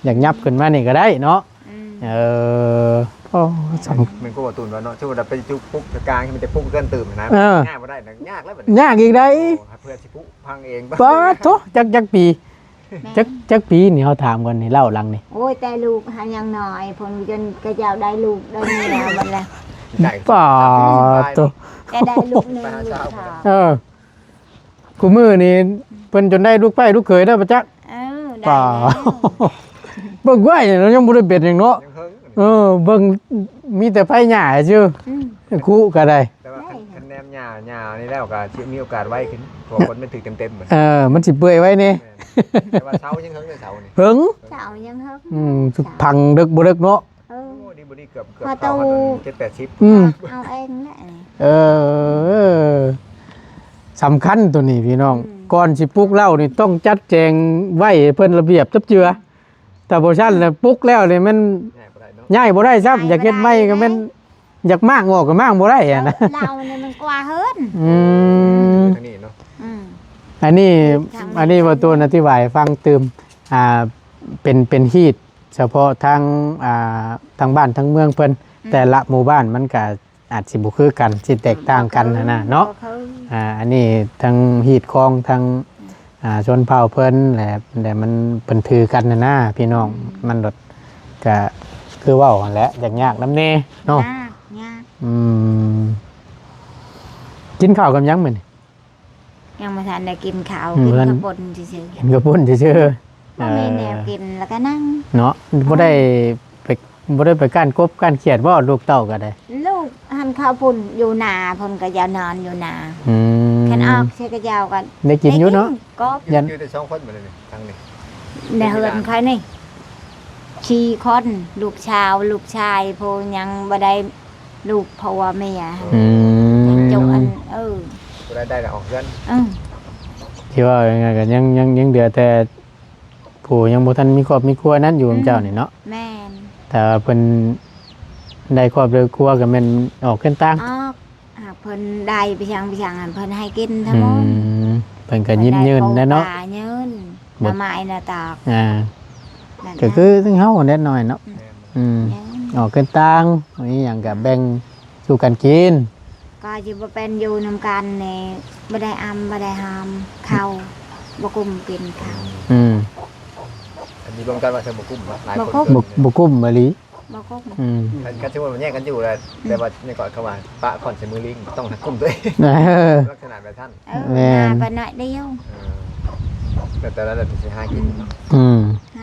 อยากยับขึ้นมานี่ก็ได้เนาะ อืม โอ้สำ มันก็บ่ตุนว่าเนาะช่วงเราไปจุกปุ๊กกลางมันจะปุ๊กเกินตื่นนะ เออ ง่ายบ่ได้นะยากแล้วบัด ยากอีกได้ โอ้เพื่อสิปุ๊พังเอง ป้าโตจักปีจักปีนี่เฮาถามก่อนนี่เล่าหลังนี่ โอ้ยแต่ลูกหายังน้อยผลจนกระเจ้าได้ลูกได้เมียบัดแล้ว ใหญ่ ป้าโต แต่ได้ลูกหนึงลูกสาว กูมือนี่เพิ่นจนได้ลูกไปลูกเขยได้ประจัก ได้ ป่า แล้ว เบิ่งไว้เรายังบ่ได้เป็นหยังเนาะ ยังเฮิง เบิ่งมีแต่ไผหญ้าซื่อ อืม คู่ก็ได้ แต่ว่าคะแนนหญ้านี่แล้วก็สิมีโอกาสไวขึ้นเพราะคนมันถึกเต็มๆเหมือน มันสิเปื่อยไว้นี่ แต่ว่าเช้ายังเฮิงเลยเช้านี่ เพิ่ง เจ้ายังเฮิบ พังดึกบ่ดึกเนาะ เออ โอ้ดีบ่ดีเกือบ พอโต 7-80 เอาเองแหละนี่ เออสำคัญตัวนี้พี่น้อง อืม ก่อนสิปลุกเหล้านี่ต้องจัดแจงไว้ให้เพิ่นระเบียบจับเจือแต่บ่ซั่นแล้วปลุกแล้วนี่มัน ง่ายบ่ได้เนาะ ย้ายบ่ได้ซ้ำอยากเฮ็ดใหม่ก็แม่นอยากมากออกก็มากบ่ได้อะนะ เราเนี่ยมันกว่าเฮิรน อืม ทางนี้เนาะ อืม อันนี้ ทาง อันนี้ว่าตัวอธิบายฟังเติมเป็นฮีตเฉพาะทางทางบ้านทางเมืองเพิ่นแต่ละหมู่บ้านมันก็อาจสิบ่คือกันสิแตกต่างกันนะเนาะ บ่คือ อันนี้ทางฮีตคลองทางชนเผ่าเพิ่นแหละแต่มันเพิ่นถือกันนะพี่น้องมันลดก็คือเว้าหั่นแหละยากๆนำแน่เนาะ ยาก กินข้าวกับหยังมื้อนี่ ยังไม่ทันได้กินข้าว อืม กิน แล้ว ข้าวบนเฉย กินกับปุ้นซื่อ ๆบ่มีแนวกินแล้วก็นั่ง เนาะบ่ได้ไปก้านกบก้านเขียดบ่ลูกเต้าก็ได้ ลูกหันข้าวปุ่นอยู่นาเพิ่นก็ยาวนอนอยู่นา อืม คันออกใช้กระยาวกัน ได้กินอยู่เนาะ ก็ ยัน อยู่แต่2คนหมดเลยนี่ทางนี้ ในเฮือนใครนี่ชีคนลูกชาวลูกชายโพยังบ่ได้ลูกพ่อว่าแม่ อืม จงอันบ่ได้แล้วออกเงิน อืม ที่ว่ายังไงก็ยังเดือแต่ผู้ยังบ่ทันมีครอบมีครัวนั้นอยู่กับเจ้านี่เนาะ แม่น แต่ว่าเพิ่นได้ครอบได้ครัวก็แม่นออกขึ้นต่าง ออกหากเพิ่นได้ไปช่างหันเพิ่นให้กินทั้ง อื หมด มเพิ่นก็ยิ้มยืนแน่เนาะ ปลายืน หม มา ด ไม้น่ะตอก นั่น ก็คือถึงเฮาแน่น้อยเนาะ แม่น อืม ยืน ออกขึ้นต่างนี่หยังก็แบ่งสู่กันกิน ก็สิบ่เป็นอยู่นำกันนี่บ่ได้อำบ่ได้หามข้าวบ่กุมกินข้าว อืม อันนี้รวมกันว่าเธอบ่กุ้มหลาย บ่ คน กุ้ม บ่กุ้มมะลิ บ่กุม อืม กันที่ว่ามันแยกกันอยู่แหละแต่ว่าในก่อนเขาว่าปะคอนใส่มือลิงต้องหักกุ้มด้วย เออ ลักษณะแบบท่าน แม่น หาไปหน่อยเดียว แต่ละเราจะหากิน อืม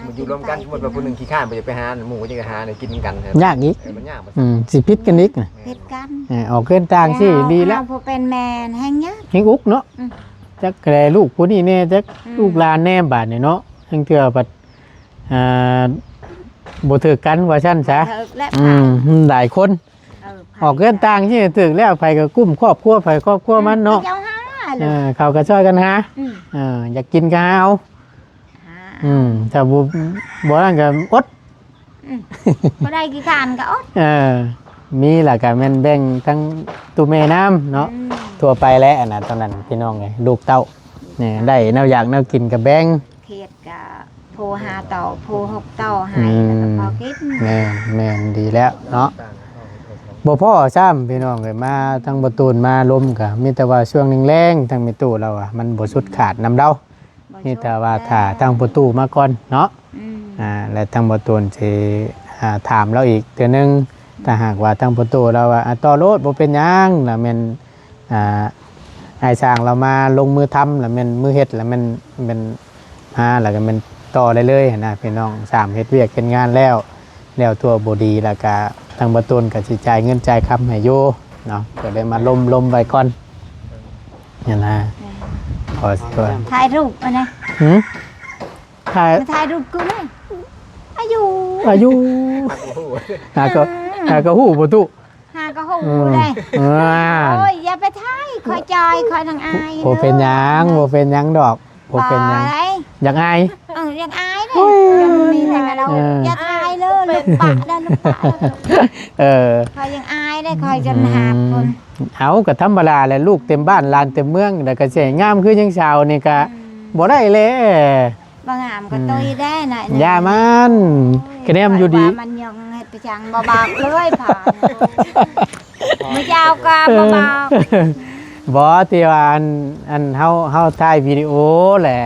มันอยู่รวมกันสมมติว่าผู้หนึ่งขี้ข้านไปจะไปหาหมู่ก็จะหาเนี่ยกินกัน ยากอีก มันยากมัน สิพิษกันอีกน่ะ ผิดกัน ออกขึ้นต่างสิดีแล้ว พอเป็นแม่นแห้งยาก เฮงอุกเนาะ อืม จักแกลลูกผู้นี้แน่จัก อืม ลูกหลานแน่บาดนี่เนาะทั้งเทื่อบัดบ่ถือกันว่าซั่นซะ เถิกและ อืมหลายคน ออกเกินต่างที่ถึกแล้วไผก็กุ้มครอบครัวไผครอบครัวมันเนาะ เจ้าห้าเล เอย เขาก็ช่วยกันหา อืม อยากกินก็เอา หา ถ้าบ่นั่นก็อด บ่ได้กี่การก็อด มีล่ะก็แม่นแบ่งทั้งตู้แม่น้ำเนาะ อืม ทั่วไปแล้วอันนั้นตอนนั้นพี่น้องไงลูกเต้าเนี่ยได้แนวอยากแนวกินกับแบ่ง เขียดก็โพหาต่อโพหกต่อให้แล้วก็พอกิน แม่นดีแล้วเนาะ บ่พ่อซ้ำพี่น้องเลยมาทางประตูนมาล้มก็มีแต่ว่าช่วงแรงๆทางมีตู้เราอ่ะมันบ่สุดขาดนำเดา บ่ มีแต่ว่าถ้าทางประตูมาก่อนเนาะ อืม และทางประตูนสิถามเราอีกเทื่อนึงถ้าหากว่าทางประตูเราว่าต่อรถบ่เป็นหยังแล้วแม่นให้สร้างเรามาลงมือทำแล้วแม่นมือเฮ็ดแล้วแม่นแล้วก็แม่น ต่อได้เลยนะพี่น้อง3เฮ็ดเวียกเป็นงานแล้วตัวบ่ดีแล้วก็ทางบ่ต้นก็สิจ่ายเงินจ่ายคำให้อยู่เนาะก็ได้มาลมไว้ก่อนนี่นะขอสิว่า ถ่ายรูปอันนะ ถ่าย มาถ่ายรูปกูเลยอายุ อายุ หาก็ฮู้บ่ตุ หาก็หูได้โอ้ยอย่าไปถ่ายคอยจอยคอยนางอาย บ่เป็นหยังดอกบ่เป็นหยัง อะไร อยากอาย ยังอายเลยยังมีแต่เราอย่าถ่ายเลยลูกปะได้ลูกปะ คอยยังอายได้คอยจนหาคน เอาก็ธรรมดาแหละลูกเต็มบ้านลานเต็มเมืองแล้วก็สิให้งามคือจังชาวนี่ก็บ่ได้เลย บางามก็ตุยได้หน่อย อย่ามันคะแนนอยู่ดี มันยังเฮ็ดไปจังบ่บอกเลยผ่านมื้อเจ้าก็บ่บอก บ่ที่ว่าอันเฮาถ่ายวิดีโอแหละ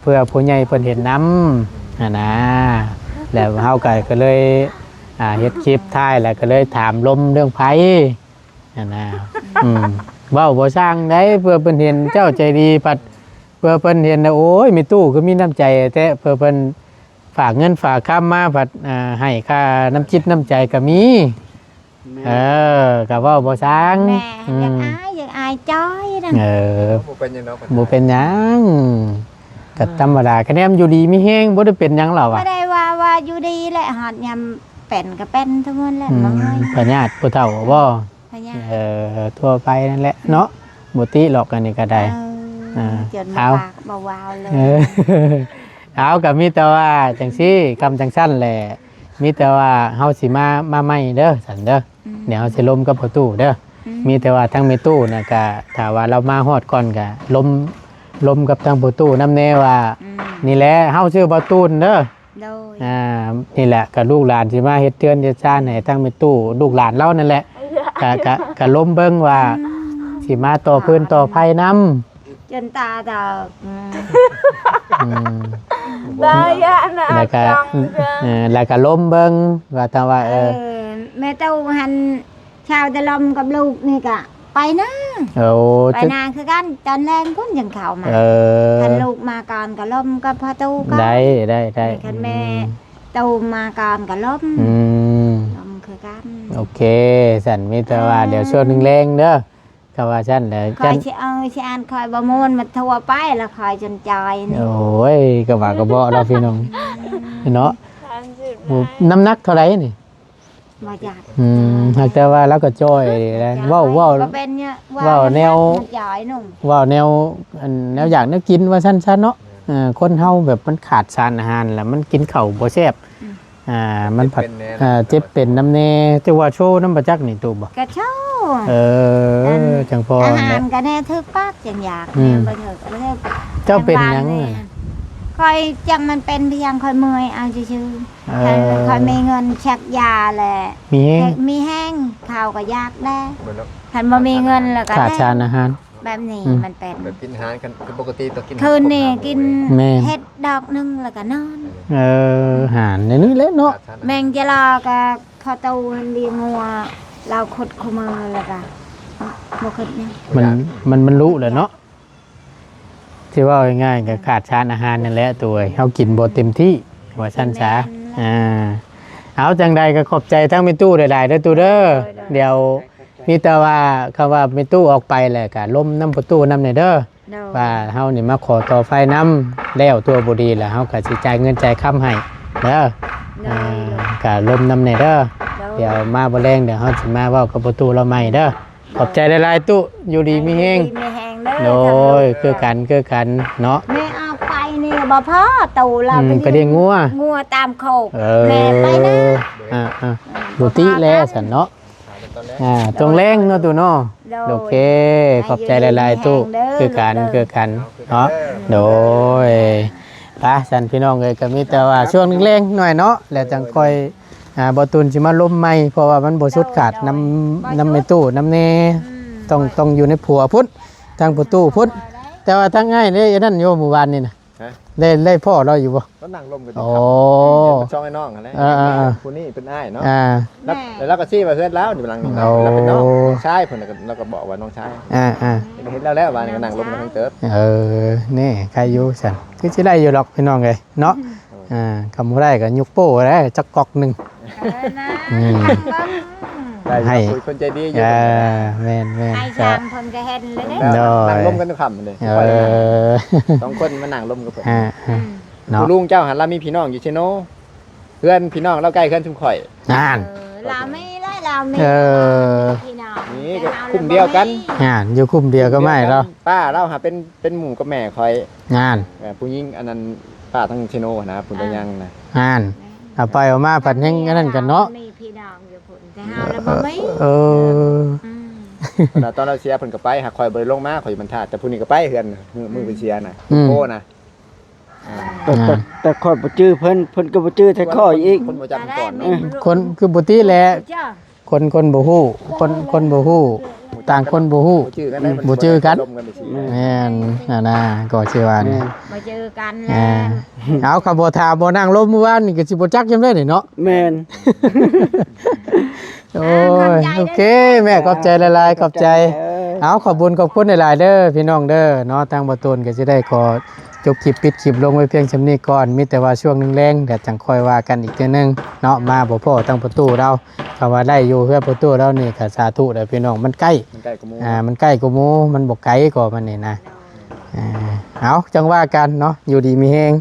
เพื่อผู้ใหญ่เพิ่นเห็นนำนะแล้วเฮาก็เลยเฮ็ดคลิปถ่ายแล้วก็เลยถามลมเรื่องไผนะเว้าบ่สร้างได้เพื่อเพิ่นเห็นเจ้าใจดีปัดเพื่อเพิ่นเห็นนะโอ้ยมีตู้ก็มีน้ำใจแต่เพื่อเพิ่นฝากเงินฝากค้ำมาปัดให้ค่าน้ำจิตน้ำใจก็มีก็เว้าบ่สร้าง แม่ยังอายจ้อยนั่น บ่เป็นหยังดอก บ่เป็นหยังก็ธรรมดาคะแนนอยู่ดีมีแฮงบ่ได้เป็นหยังหรอก บ่ได้ว่าอยู่ดีแหละฮอดยามเป็นก็เป็นทั้งนั้นแหละบ่เอ้ย พญาติผู้เฒ่าบ่ พะยา ทั่วไปนั่นแหละเนาะบ่ติหรอกอันนี้ก็ได้ จน เอา ปากบ่วาวเลย เอาก็มีแต่ว่าจังซี่คำจังซั่นแหละมีแต่ว่าเฮาสิมาใหม่เด้อซั่นเด้อเดี๋ยวเฮาสิล้มกับประตูเด้อมีแต่ว่าทางแม่ตู้น่ะก็ถ้าว่าเรามาฮอดก่อนก็ล้มกับทางประตูนำแน่ว่านี่แหละเฮาชื่อประตูนเด้อ โดย นี่แหละกับลูกหลานสิมาเฮ็ดเตือนเฮ็ดซ่านให้ทั้งแม่ตู้ลูกหลานเรานั่นแหละก็ล้มเบิ่งว่าสิมาต่อพื้นต่อไผนำ จนตาตา ได้ยะนะ แล้วก็ล้มเบิ่งว่าถ้าว่าแม่เต้าหันชาวตะลมกับลูกนี่ก็ไปนะ ไปนาคือกันตอนแรงพุ่นยังเข้ามาคันลูกมาก่อนก็ล้มกับพ่อตู้ก็ได้คันแม่ตู้มาก่อนก็ล้มล้มคือกัน โอเคสั่นมีแต่ว่าเดี๋ยวช่วงนึงแรงเด้อก็ว่าซั่นแหละ คอยสิอ่านคอยบ่มูลมาทั่วไปแล้วคอยจนจอยนี่ โอ้ยก็ว่าก็บ่เราพี่น้องเนาะ 30 น้ำหนักเท่าไหร่นี่ บ่อยาก หากแต่ว่าแล้วก็จ้อยแล้วเว้า ก็เป็นเนี่ย เว้าแนว จอยนุ่ม ว่าแนวอยากแนวกินว่าสั้นๆเนาะคนเฮาแบบมันขาดสารอาหารแล้วมันกินข้าวบ่แซ่บมันผัดเจ็บเป็นน้ำแน่แต่ว่าโชว์น้ำประจักษ์นี่ตูบ่ กระเช้า จังพอ อาหา แหละ รก็แน่ทึกปากจังอยากเนี่ยบ่เถิกบ่เถิก เจ้าเป็นหยัง คอยจังมันเป็นเพียงคอยเมื่อยเอาซื่อๆคอยมีเงินเช็คยาแหละ มีแห้งข้าวก็ยากได้คันบ่มีเงินแล้วก็ ขาดสารอาหาร แบบนี้มันเป็น แบบกินอาหารกันคือปกติต้องกิน คืนนี่กิน แม่ เฮ็ดดอกหนึงแล้วก็นอน อาหารในนี้แหละเนาะ แมงจะรอก็ข้าวตู้มันเลี้ยงงัวเราขุดเข้ามาแล้วก็บ่ขุดเนี่ย มันรู้แหละเนาะที่ว่าง่ายๆก็ขาดสารอาหารนั่นแหละตัวเฮากินบ่เต็มที่ว่าซั่นซะเอาจังใดก็ขอบใจทั้งแม่ตู้หลายๆเด้อตู้เด้อเดี๋ยวมีแต่ว่าคำว่าแม่ตู้ออกไปแหละก็ล้มน้ำประตูนำในเด้อว่าเฮานี่มาขอต่อไฟน้ำแล้วตัวบ่ดีแล้วเฮาก็สิจ่ายเงินจ่ายค้ำให้เด้อก็ล้มน้ำในเด้อเดี๋ยวมาบ่แรงเดี๋ยวเฮาสิมาเว้ากับประตูเราใหม่เด้อขอบใจหลายๆตู้อยู่ดีมีแฮง มีแฮงเด้อ โดยคือกันเนาะ แม่เอาไปนี่บ่พอตู่เรา ไปเลี้ยงงัว ตามโคกแม่ไปนะ บุติแล้วสันเนาะตรงแรงเนาะตู้เนาะโอเคขอบใจหลายๆตู้คือกันเนาะโดยไปสันพี่น้องเลยก็มีแต่ว่าช่วงแรงๆหน่อยเนาะแล้วจังค่อยบ่ตุนสิมาล้มใหม่เพราะว่ามันบ่สุดขาดน้ำในตู้น้ำแน่ต้องอยู่ในผัวพุ่นทางประตูพุ่นแต่ว่าทางง่ายนี่นั่นโยหมู่บ้านนี่นะ ได้พ่อเราอยู่บ่ ก็นั่งลมกัน โอ้ ช่องไอ้น้องอะไร ผู้นี้เป็นอ้ายเนาะ อ่า แล้วก็ซี่มาเพื่อนแล้วอยู่หลังนี่ โอ้ แล้วเป็นน้องชายเพิ่นแล้วก็บอกว่าน้องชาย อ่า เห็นแล้วว่านี่ก็นั่งลมกันทั้งเติบ นี่ใครอยู่ฉันคือสิได้อยู่หรอกพี่น้องเอ้ยเนาะคำบ่ได้ก็ยุกโป้ได้จักกอกหนึง นะ ได้ ให้ คุยคนใจดีอยู่ แม่น ให้ช่างเพิ่นก็เห็นเลยเด้ นั่งลมกันทุกค่ำเลยสองคนมานั่งลมกับเพิ่น เนาะ ผู้ลุงเจ้าหันเรามีพี่น้องอยู่เชโนเพื่อนพี่น้องเราใกล้เพื่อนชุมข่อย งาน เราไม่ได้เรามีพี่น้อง นี่ก็คุมเดียวกัน งานอยู่คุมเดียวก็ไม่แล้ว ป้าเราหาเป็นหมู่กับแม่คอย งาน ผู้หญิงอันนั้นป้าทั้งเชโนนะผู้ตะยังนะ งานเอาไปเอามาผัดแห้งอันนั้นกันเนาะ มีพี่น้องอยู่พุ่นแต่เฮาแล้วบ่มี ตอนเราเสียเพิ่นก็ไปหาคอยบ่ได้ลงมาคอยมันทาแต่ผู้นี้ก็ไปเฮือนมือเป็นเสียน่ะโคนะ แต่ข้อยบ่จื้อเพิ่นก็บ่จื้อแต่ข้อยอีก คนบ่จำก่อน คนคือบุตรีแหละคนบ่ฮู้คนบ่ฮู้ต่างคนบ่ฮู้ บ่จื้อกัน แม่นน่ะก็สิว่านี่ มาเจอกันแล้ว เอาขับบ่ถามบ่นั่งลมเมื่อวานนี่ก็สิบ่จักจำได้นี่เนาะ แม่น โอ้ยโอเคแม่ขอบใจหลายๆขอบใจ เอาขอบคุญขอบคุณหลายๆเด้อพี่น้องเด้อเนาะทางบ่ตูนก็สิได้ขอจบคลิปปิดคลิปลงไว้เพียงชำนี้ก่อนมีแต่ว่าช่วงแรงๆเดี๋ยวจังค่อยว่ากันอีกเทื่อนึงเนาะมาบ่พอทางประตูเราถ้าว่าได้อยู่เพื่อประตูเรานี่ก็สาธุเด้อพี่น้องมันใกล้ มันใกล้กับหมู่ มันใกล้กว่าหมู่มันบ่ไกลกว่ามันนี่นะเอาจังว่ากันเนาะอยู่ดีมีแฮง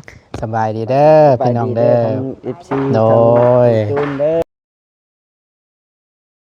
สบายดีเด้อพี่น้องเด้อ ไปดี FC โดย ทางตูนเด้อ